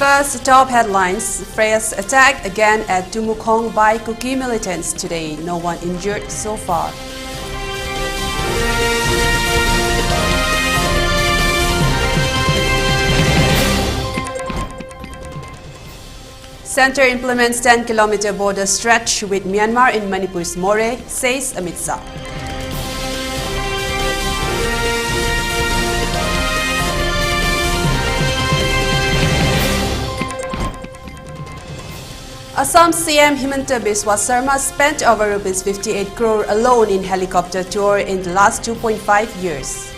First, top headlines. Freya's attack again at Tumukong by Kuki militants today. No one injured so far. Centre implements 10-kilometer border stretch with Myanmar in Manipur's More, says Amrita. Assam CM Himanta Biswa Sarma spent over Rs 58 crore alone in helicopter tour in the last 2.5 years.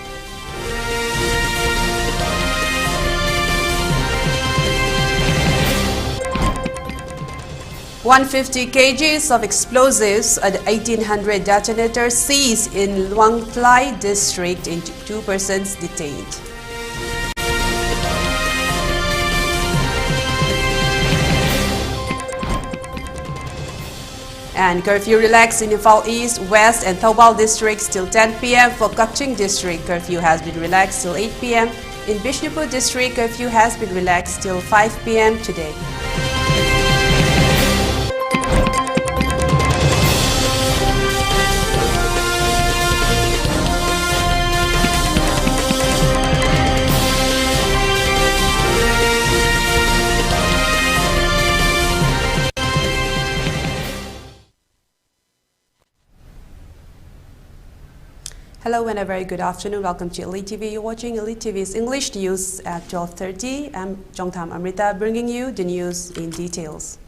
$150 kg of explosives and 1,800 detonators seized in Luang Tlai district and 2 persons detained. And curfew relaxed in Ifal East, West and Thoubal districts till 10 p.m. For Kaching district, curfew has been relaxed till 8 p.m. In Bishnupur district, curfew has been relaxed till 5 p.m. today. Hello and a very good afternoon. Welcome to ELITETV. You're watching ELITETV's English news at 12:30. I'm Chongtham Amrita bringing you the news in details.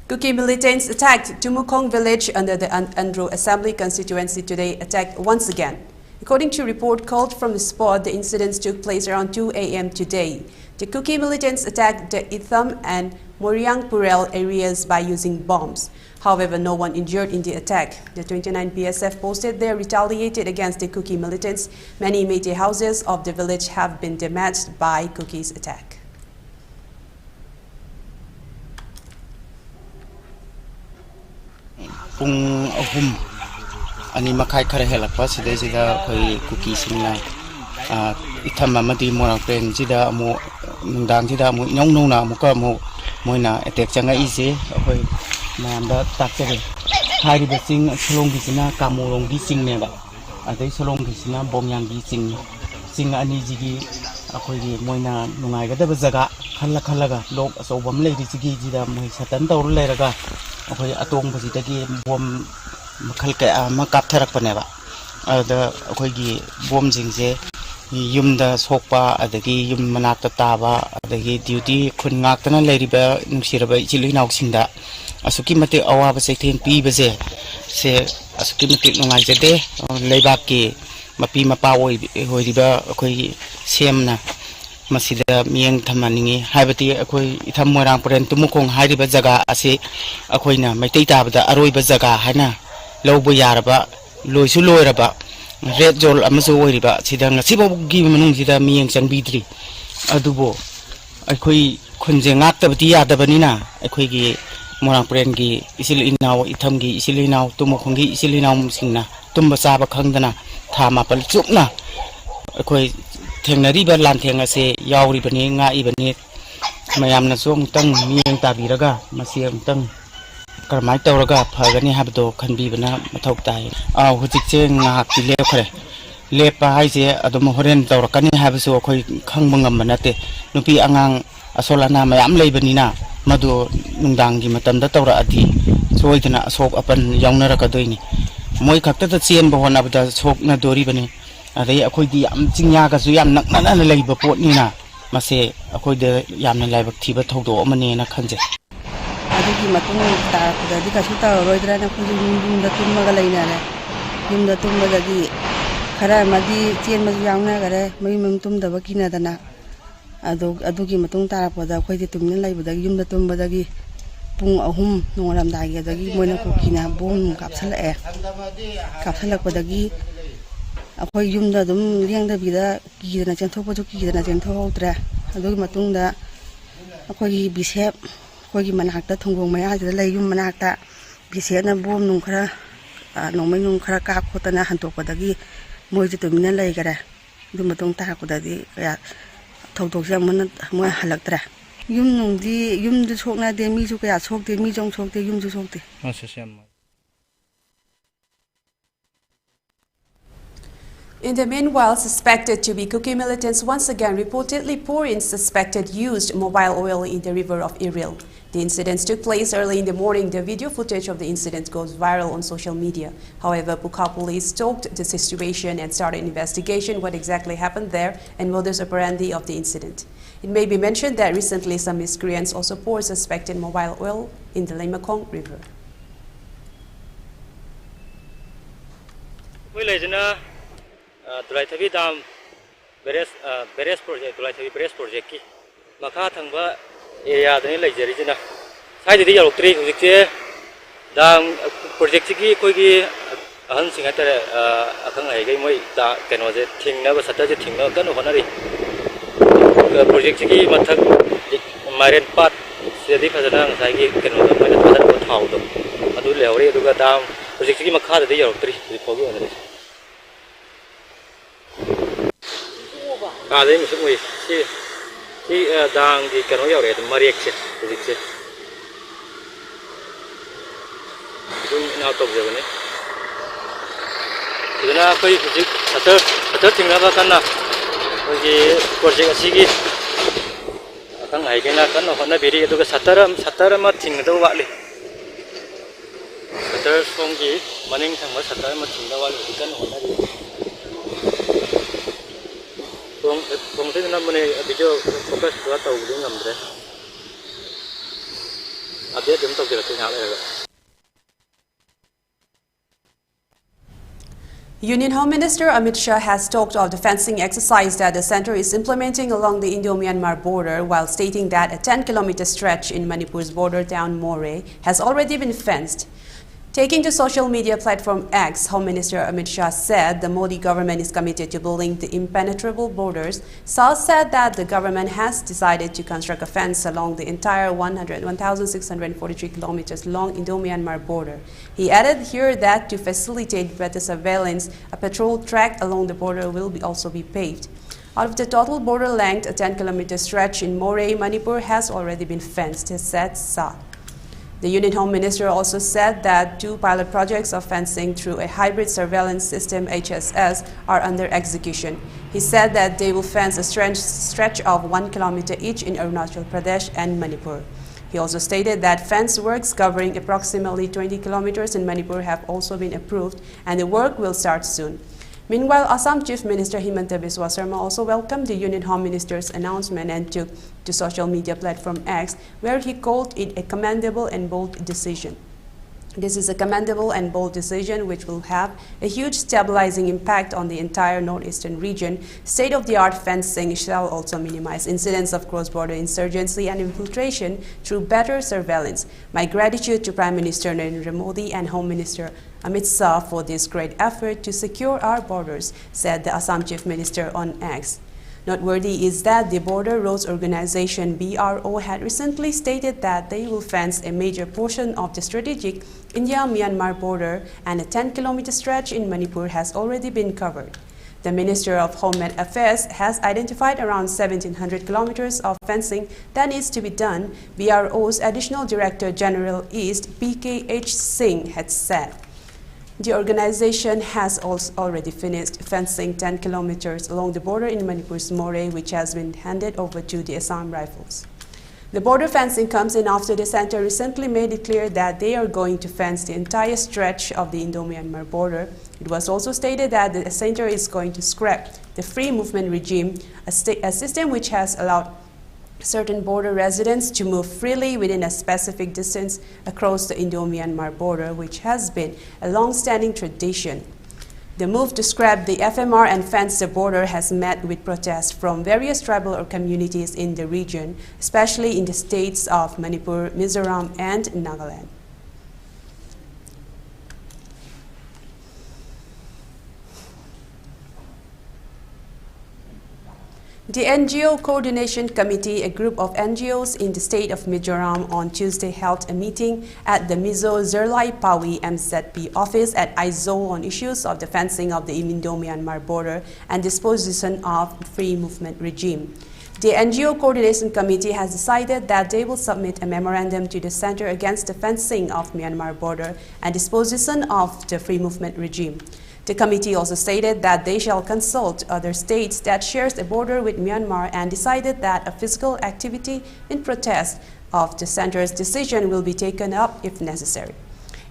Kuki militants attacked Tumukong village under the Andro Assembly constituency today, attacked once again. According to a report called from the spot, the incidents took place around 2 a.m. today. The Kuki militants attacked the Itham and Moriang Purel areas by using bombs. However, no one injured in the attack. The 29 PSF posted they retaliated against the Kuki militants. Many Meitei houses of the village have been damaged by Kuki's attack. Pung ahum ani makai khare helakpa sidai sida khoi Kuki singna itham amadi morang pen sida amu nungdang sida amu nyong na amuka amu moina attack changa ise khoi Manda takere hari besing selong bisina kamurong bising neba adai selong bisina bomyang bising sing ani jigi akoi gi moina nungai ga da jaga khalla lok asobam lei jigi jida moi satan taur leiraga akoi atong basi tagi bom makhal ka ma kap tharak paneba ada akoi gi bom jingje yumda sokpa adagi yum manakta taba adagi duty khun ngaktana leiriba nungsiraba chilui nauksinda asuki mate awaba seithen pibaje se asuki mate nungai jade leibaki mapi mapa hoiriba akoi semna masida mieng thamaningi haibati akoi itham morang paren Tumukong hairiba jaga ase akoina maitei tabada aroiba jaga hana lowbo yaraba loisu loiraba red zone amaso oiriba sida ngasibogi manung sida mieng changbidri adubo akoi khunje ngaktabati yadabanina akoi gi Morang Pren gi isil inaw itham gi isil inaw Tumukong gi isil inaw singna tumba saba khangdana tha mapal chupna akoi thengnariba lantheng ase yauri bani nga ibani mayamna song tang mieng tabiraga masiam tang karmai tawraga phagani habdo khanbibana mathau tai hujikche ngahak ti lekhre lepa haise adum horen tawrakani habisu akoi khangba ngam manate nupi angang asolana mayam leibanina madu nungdangi matamda tawra adi soidna sok apan yaunara kadoini moi khakta ta chen ba hona bada sok na dori bani adai akoi di yam chingya ga su yam nakna na leiba potni na mase akoi de yamna laibak thiba thaudo amane na khanje adugi matung ta da di ka suta roidra na khujung yumda tumma ga leina ne yumda tumma ga gi khara madi chen ma yauna ga re mai mum tum da bakina dana adugi matung ta pada khoi di tumna leiba da yumda tumba da gi pung ahum nongaram da gi da gi moina Kukina bom kapsalak pada gi akoi yumda dum liang da bida gi na chen thok gi na chen thok tra adugi matung da akoi bisep khoi gi manakta thongong maya da lei yum manakta bisep na bom nung khara nongmai nung khara ka khotana hantok pada gi moi ji tumina lei gara dum matung ta pada di ya thok jam man mo halaktra Yum nung di yum du chok na de mi ju kaya chok de mi jong chok de yum ju chok de. In the meanwhile, suspected to be Kuki militants once again reportedly pour in suspected used mobile oil in the river of Iril. The incidents took place early in the morning. The video footage of the incident goes viral on social media. However, Bukha police stalked the situation and started an investigation what exactly happened there and modus operandi of the incident. It may be mentioned that recently some miscreants also poured suspected mobile oil in the Lemakong River. ELITETV dam beres project ELITETV beres project ki makha thangba area dani leijari jina sai di yarokri hujikse dam project ki koi gi ahan singa tare akhang lai gai moi da keno je thingna ba sata je thingna kan honari project ki mathak maren pat se di phajana sai gi keno da mai da ko thau do adu lewri adu ga dam project ki makha da yarokri ko gi honari đây mình sẽ ngồi khi đang thì cái nó giàu để mariek chứ dịch chứ chúng nào tập rồi đấy thì nó cái dịch thật thì nó cái nào cái project gì cái thằng này cái nào cái nó bị đi cái satara mà thình đâu vậy satara xong gì mà nên thằng mà satara mà thình đâu vậy cái nó đi Kung sino naman video focus sa tao din ngamre. Update din tao direct nga lang. Union Home Minister Amit Shah has talked of the fencing exercise that the centre is implementing along the Indo-Myanmar border, while stating that a 10-kilometer stretch in Manipur's border town Moreh has already been fenced. Taking to social media platform X, Home Minister Amit Shah said the Modi government is committed to building the impenetrable borders. Shah said that the government has decided to construct a fence along the entire 1,643 kilometers long Indo-Myanmar border. He added here that to facilitate better surveillance, a patrol track along the border will also be paved. Out of the total border length, a 10-kilometer stretch in Moreh, Manipur has already been fenced, said Shah. The Union Home Minister also said that 2 pilot projects of fencing through a hybrid surveillance system HSS are under execution. He said that they will fence a stretch of 1 kilometer each in Arunachal Pradesh and Manipur. He also stated that fence works covering approximately 20 kilometers in Manipur have also been approved and the work will start soon. Meanwhile, Assam Chief Minister Himanta Biswa Sarma also welcomed the Union Home Minister's announcement and took to social media platform X, where he called it a commendable and bold decision. This is a commendable and bold decision which will have a huge stabilizing impact on the entire northeastern region. State-of-the-art fencing shall also minimize incidents of cross-border insurgency and infiltration through better surveillance. My gratitude to Prime Minister Narendra Modi and Home Minister Amit Shah for this great effort to secure our borders, said the Assam Chief Minister on X. Noteworthy is that the Border Roads Organization BRO had recently stated that they will fence a major portion of the strategic India-Myanmar border, and a 10-kilometer stretch in Manipur has already been covered. The Minister of Homeland Affairs has identified around 1,700 kilometers of fencing that needs to be done, BRO's Additional Director General East PKH Singh had said. The organization has also already finished fencing 10 kilometers along the border in Manipur's Moreh, which has been handed over to the Assam Rifles. The border fencing comes in after the center recently made it clear that they are going to fence the entire stretch of the Indo-Myanmar border. It was also stated that the center is going to scrap the free movement regime, a system which has allowed certain border residents to move freely within a specific distance across the Indo-Myanmar border, which has been a long-standing tradition. The move to scrap the FMR and fence the border has met with protests from various tribal communities in the region, especially in the states of Manipur, Mizoram, and Nagaland. The NGO Coordination Committee, a group of NGOs in the state of Mizoram, on Tuesday held a meeting at the Mizo Zerlai Pawi MZP office at Aizawl on issues of the fencing of the Indo-Myanmar border and disposition of free movement regime. The NGO Coordination Committee has decided that they will submit a memorandum to the Center against the fencing of Myanmar border and disposition of the free movement regime. The committee also stated that they shall consult other states that shares a border with Myanmar and decided that a physical activity in protest of the Center's decision will be taken up if necessary.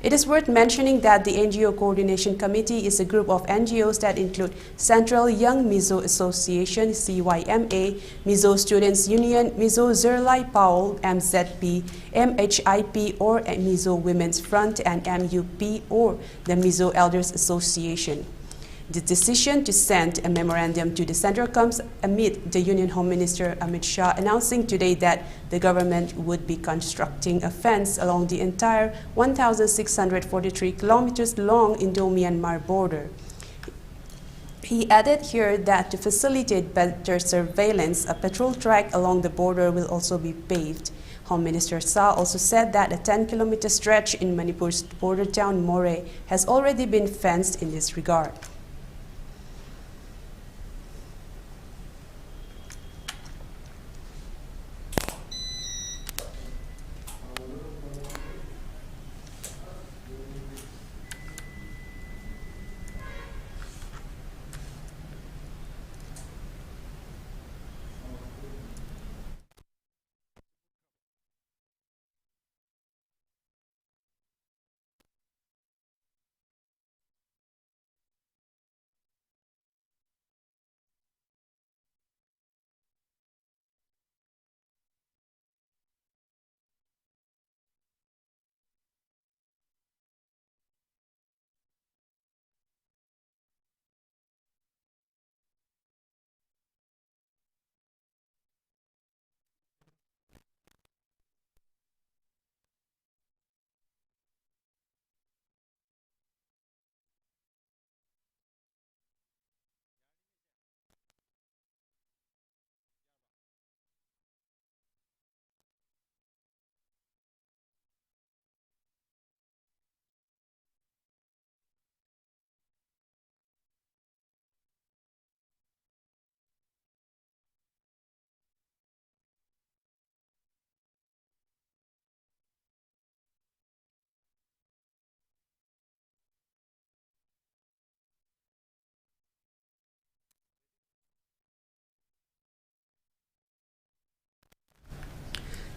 It is worth mentioning that the NGO Coordination Committee is a group of NGOs that include Central Young Mizo Association, CYMA, Mizo Students Union, Mizo Zerlai Paul, MZP, MHIP or Mizo Women's Front, and MUP or the Mizo Elders Association. The decision to send a memorandum to the center comes amid the Union Home Minister Amrita announcing today that the government would be constructing a fence along the entire 1,643 kilometers long Indo-Myanmar border. He added here that to facilitate better surveillance, a patrol track along the border will also be paved. Home Minister Shah also said that a 10-kilometer stretch in Manipur's border town More has already been fenced in this regard.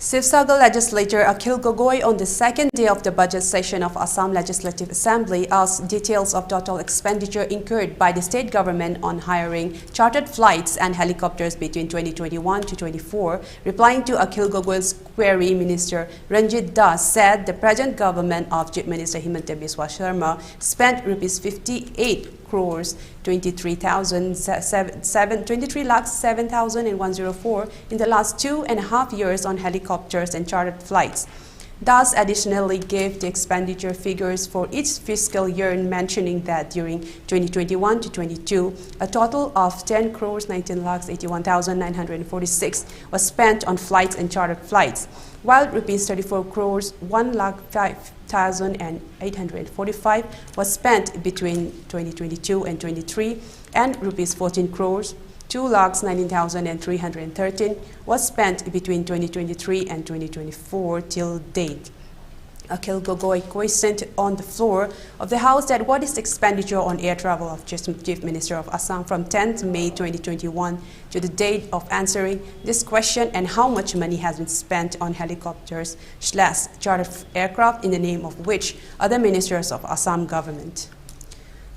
Sivsagar Legislator Akhil Gogoi on the second day of the budget session of Assam Legislative Assembly asked details of total expenditure incurred by the state government on hiring chartered flights and helicopters between 2021 to 24. Replying to Akhil Gogoi's query, Minister Ranjit Das said the present government of Chief Minister Himanta Biswa Sharma spent rupees 58 crores 23,07,104 in the last 2.5 years on helicopters and chartered flights. Das additionally gave the expenditure figures for each fiscal year, mentioning that during 2021 to 22, a total of 10 crores 19,81,946 was spent on flights and chartered flights, while rupees 34 crores 1,05,845 was spent between 2022 and 23, and rupees 14 crores 2,19,313 was spent between 2023 and 2024 till date. Akhil Gogoi questioned on the floor of the House that what is the expenditure on air travel of Chief Minister of Assam from 10th May 2021 to the date of answering this question, and how much money has been spent on helicopters / chartered aircraft in the name of which other ministers of Assam government.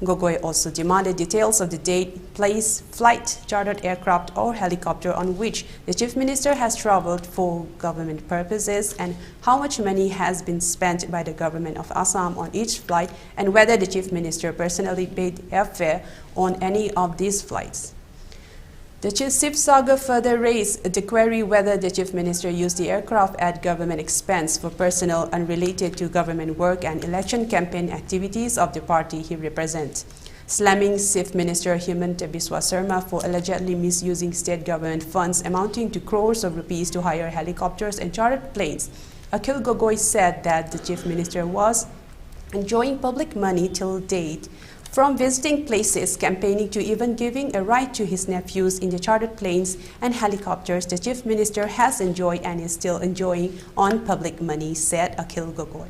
Gogoi also demanded details of the date, place, flight, chartered aircraft or helicopter on which the Chief Minister has traveled for government purposes, and how much money has been spent by the government of Assam on each flight, and whether the Chief Minister personally paid airfare on any of these flights. The Sivsagar further raised the query whether the Chief Minister used the aircraft at government expense for personnel unrelated to government work and election campaign activities of the party he represents, slamming Chief Minister Himanta Biswa Sharma for allegedly misusing state government funds amounting to crores of rupees to hire helicopters and chartered planes. Akhil Gogoi said that the Chief Minister was enjoying public money till date From visiting places, campaigning to even giving a ride to his nephews in the chartered planes and helicopters the Chief Minister has enjoyed and is still enjoying on public money, said Akhil Gogoi.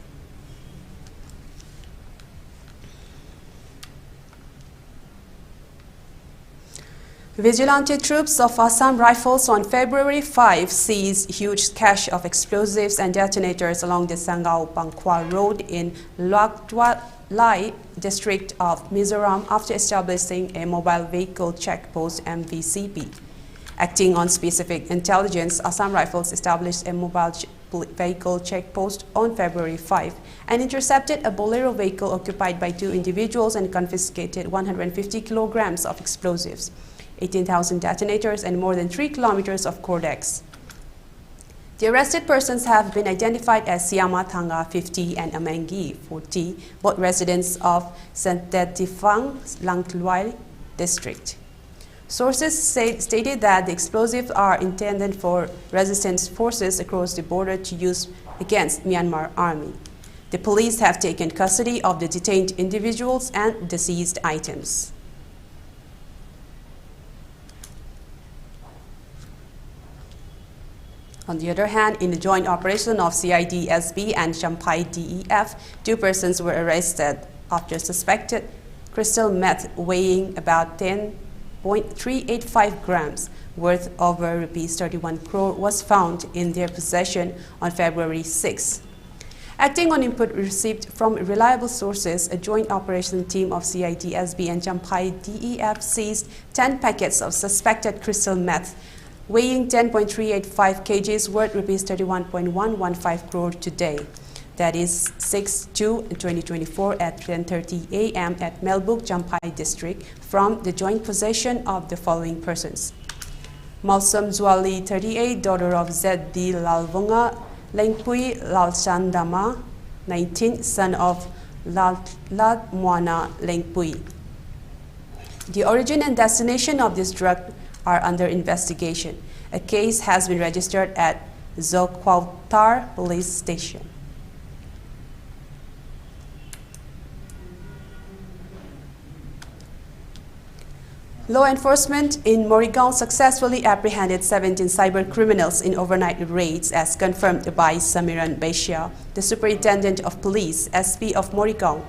Vigilante troops of Assam Rifles on February 5 seized huge cache of explosives and detonators along the Sangao-Pangkhwa Road in Lai district of Mizoram after establishing a mobile vehicle checkpost (MVCP). Acting on specific intelligence, Assam Rifles established a mobile vehicle checkpost on February 5 and intercepted a Bolero vehicle occupied by 2 individuals and confiscated 150 kilograms of explosives, 18,000 detonators and more than 3 kilometers of cordex. The arrested persons have been identified as Siama Thanga 50 and Amengi 40, both residents of Santetifang, Langtlwai district. Sources stated that the explosives are intended for resistance forces across the border to use against Myanmar army. The police have taken custody of the detained individuals and the seized items. On the other hand, in the joint operation of CID-SB and Champai DEF, 2 persons were arrested after suspected crystal meth weighing about 10.385 grams worth over rupees 31 crore was found in their possession on February 6. Acting on input received from reliable sources, a joint operation team of CID-SB and Champai DEF seized 10 packets of suspected crystal meth weighing 10.385 kgs worth rupees 31.115 crore today. That is 6/2/2024 at 10:30 a.m. at Melbuk, Champai district from the joint possession of the following persons: Malsam Zwali 38, daughter of Z.D. Lalvunga, Lengpui Lalchandama 19, son of Lat Mwana Lengpui. The origin and destination of this drug are under investigation. A case has been registered at Zokwautar police station. Law enforcement in Morrigaon successfully apprehended 17 cyber criminals in overnight raids, as confirmed by Samiran Baishya, the Superintendent of Police, SP of Morrigaon.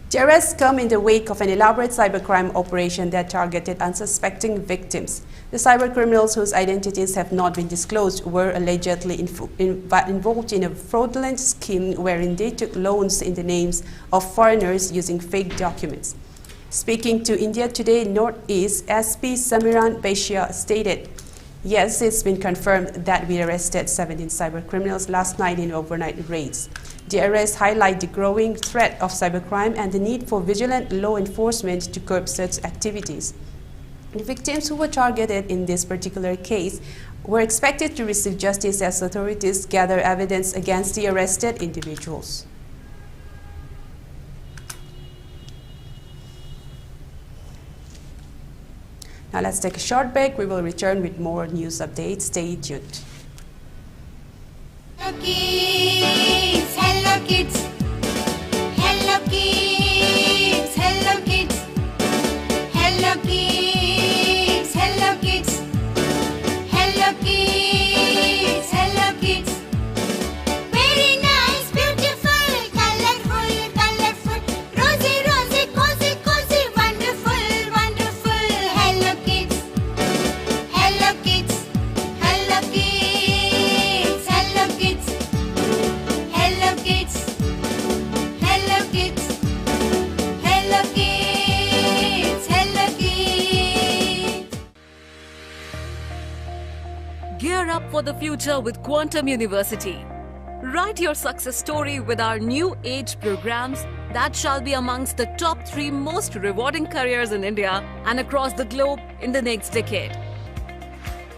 The arrests come in the wake of an elaborate cybercrime operation that targeted unsuspecting victims. The cybercriminals, whose identities have not been disclosed, were allegedly involved in a fraudulent scheme wherein they took loans in the names of foreigners using fake documents. Speaking to India Today Northeast, SP Samiran Baishya stated, "Yes, it's been confirmed that we arrested 17 cybercriminals last night in overnight raids. The arrests highlight the growing threat of cybercrime and the need for vigilant law enforcement to curb such activities." The victims who were targeted in this particular case were expected to receive justice as authorities gather evidence against the arrested individuals. Now let's take a short break. We will return with more news updates. Stay tuned. Hello kids, hello kids, hello kids, hello kids, hello kids, hello kids, hello kids, hello kids. Very nice, beautiful, colorful, colorful, rosy, rosy, cozy, cozy, wonderful, wonderful. Hello kids, hello kids, hello kids, hello kids, hello kids, hello kids, hello kids, hello kids. Gear up for the future with Chongtham University. Write your success story with our new age programs that shall be amongst the top 3 most rewarding careers in India and across the globe in the next decade.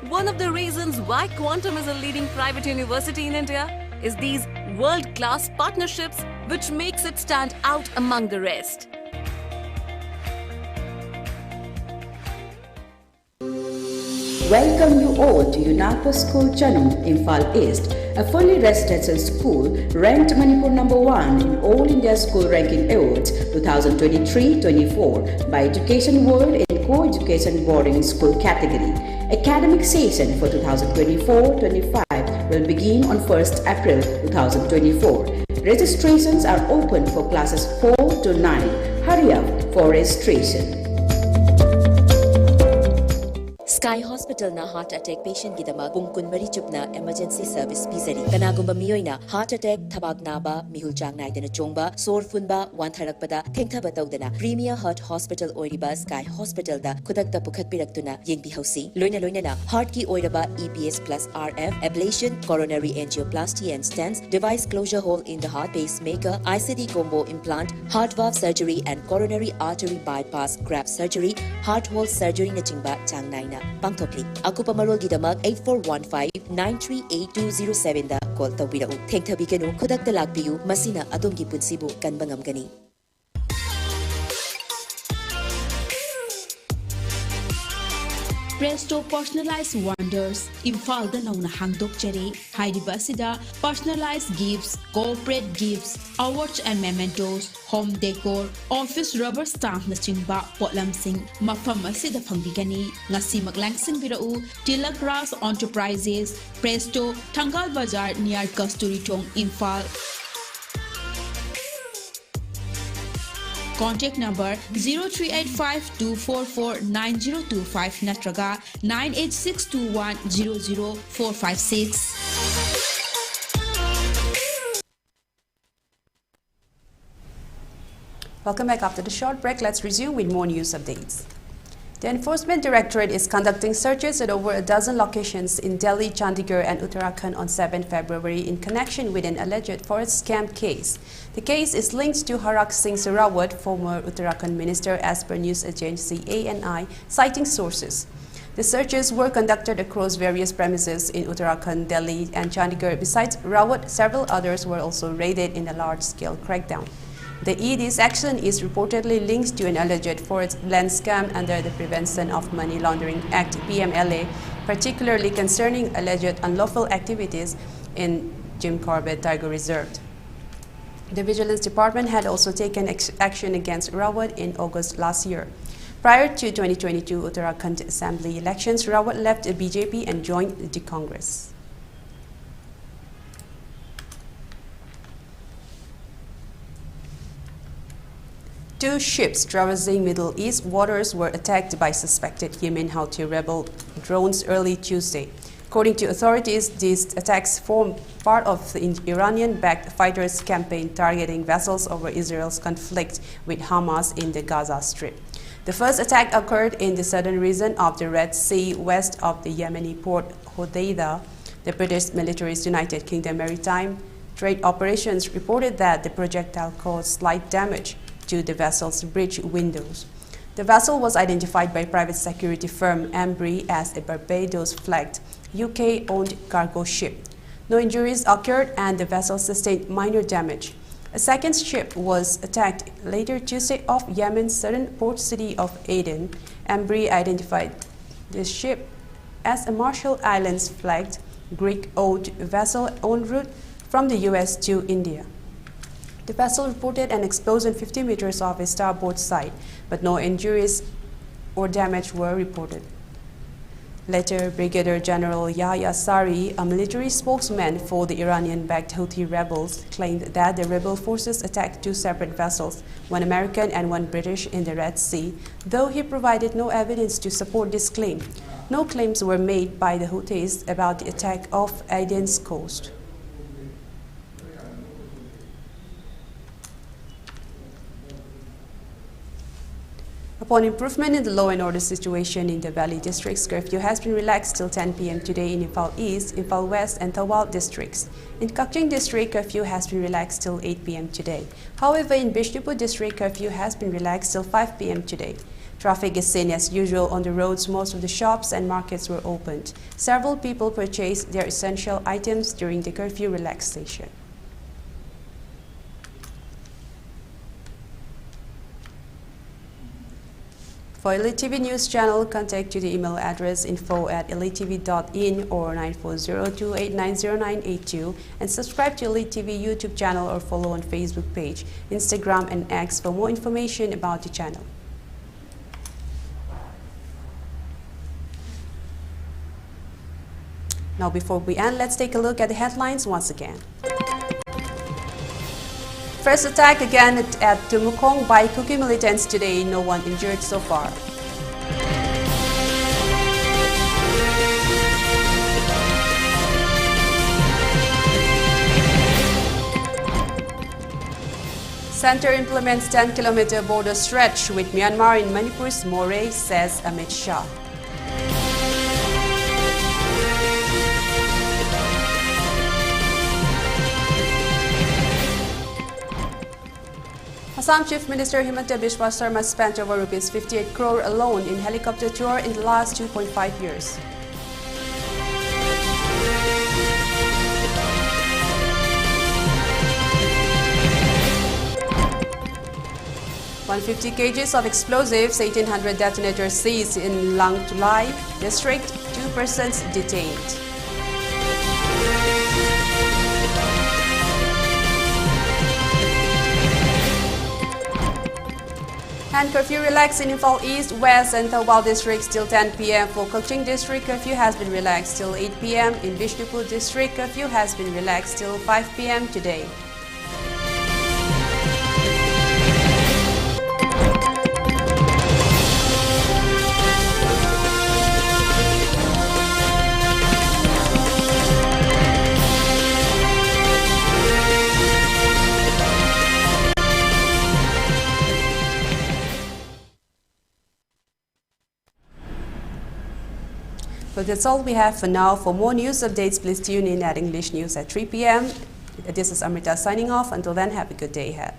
One of the reasons why Chongtham is a leading private university in India is these world-class partnerships, which makes it stand out among the rest. Welcome you all to UNAPO School Chanum, Imphal East, a fully residential school, ranked Manipur #1 in All India School Ranking Awards 2023-24 by Education World in Co-Education Boarding School category. Academic session for 2024-25 will begin on 1st April 2024. Registrations are open for classes 4 to 9. Hurry up for registration. Sky Hospital na heart attack patient gidamag pung kunmari chupna emergency service pizari. Kanagumba miyoy na heart attack, thabag naba, mihulchang naidana chongba, sore funba, wantharakpada, thengthaba tawdana. Premier Heart Hospital oiriba Sky Hospital da kudakta pukhat piraktuna yengbi hausi. Loina na heart ki oiraba EPS plus RF, ablation, coronary angioplasty and stents, device closure hole in the heart, pacemaker, ICD combo implant, heart valve surgery and coronary artery bypass graft surgery, heart hole surgery na chingba chang naina. Pangtokli. Akupa marol gidamag 8415-938207 da call tawbirau. Thengthabiganu khudak talakbiyu masina adongi punsibu kanbangamgani. Presto Personalized Wonders, Imphal da nauna hangdok chere, Haidibasida, personalized gifts, corporate gifts, awards and mementos, home decor, office rubber stamp na chingba, potlam sing, mafam asida pangbigani, ngasi maglangsing birau, Tilak Ras Enterprises, Presto, Tangal Bazaar near Kasturi Chong, Imphal. Contact number 0385-244-9025 natraga 98621-00456. Welcome back after the short break. Let's resume with more news updates. The Enforcement Directorate is conducting searches at over a dozen locations in Delhi, Chandigarh and Uttarakhand on 7 February in connection with an alleged forest scam case. The case is linked to Harak Singh Rawat, former Uttarakhand minister, as per news agency ANI, citing sources. The searches were conducted across various premises in Uttarakhand, Delhi and Chandigarh. Besides Rawat, several others were also raided in a large-scale crackdown. The ED's action is reportedly linked to an alleged forest land scam under the Prevention of Money Laundering Act (PMLA), particularly concerning alleged unlawful activities in Jim Corbett Tiger Reserve. The Vigilance Department had also taken action against Rawat in August last year. Prior to 2022 Uttarakhand Assembly elections, Rawat left the BJP and joined the Congress. Two ships traversing Middle East waters were attacked by suspected Yemen Houthi rebel drones early Tuesday. According to authorities, these attacks form part of the Iranian-backed fighters' campaign targeting vessels over Israel's conflict with Hamas in the Gaza Strip. The first attack occurred in the southern region of the Red Sea, west of the Yemeni port Hodeidah. The British military's United Kingdom Maritime Trade Operations reported that the projectile caused slight damage to the vessel's bridge windows. The vessel was identified by private security firm Amrita as a Barbados-flagged UK-owned cargo ship. No injuries occurred and the vessel sustained minor damage. A second ship was attacked later Tuesday off Yemen's southern port city of Aden. Amrita identified this ship as a Marshall Islands-flagged Greek-owned vessel en route from the US to India. The vessel reported an explosion 50 meters off its starboard side, but no injuries or damage were reported. Later, Brigadier General Yahya Sari, a military spokesman for the Iranian-backed Houthi rebels, claimed that the rebel forces attacked two separate vessels, one American and one British, in the Red Sea, though he provided no evidence to support this claim. No claims were made by the Houthis about the attack off Aden's coast. Upon improvement in the law and order situation in the Valley districts, curfew has been relaxed till 10 p.m. today in Imphal East, Imphal West and Thawal districts. In Kakching district, curfew has been relaxed till 8 p.m. today. However, in Bishnupur district, curfew has been relaxed till 5 p.m. today. Traffic is seen as usual on the roads. Most of the shops and markets were opened. Several people purchased their essential items during the curfew relaxation. For ELITETV News Channel, contact to the email address info@elitetv.in or 9402890982 and subscribe to ELITETV YouTube channel or follow on Facebook page, Instagram and X for more information about the channel. Now before we end, let's take a look at the headlines once again. First attack again at Tumukong by Kuki militants today, no one injured so far. Center implements 10-kilometer border stretch with Myanmar in Manipur's Moray, says Amit Shah. Assam Chief Minister Himanta Biswa Sarma spent over Rs 58 crore alone in helicopter tour in the last 2.5 years. $150 kg of explosives, 1,800 detonators seized in Langtulai district, 2 persons detained. And curfew relaxed in Imphal East, West and Thawal districts till 10 p.m. For Kokching district, curfew has been relaxed till 8 p.m. In Bishnupur district, curfew has been relaxed till 5 p.m. today. So that's all we have for now. For more news updates, please tune in at English News at 3 p.m. This is Amrita signing off. Until then, have a good day ahead.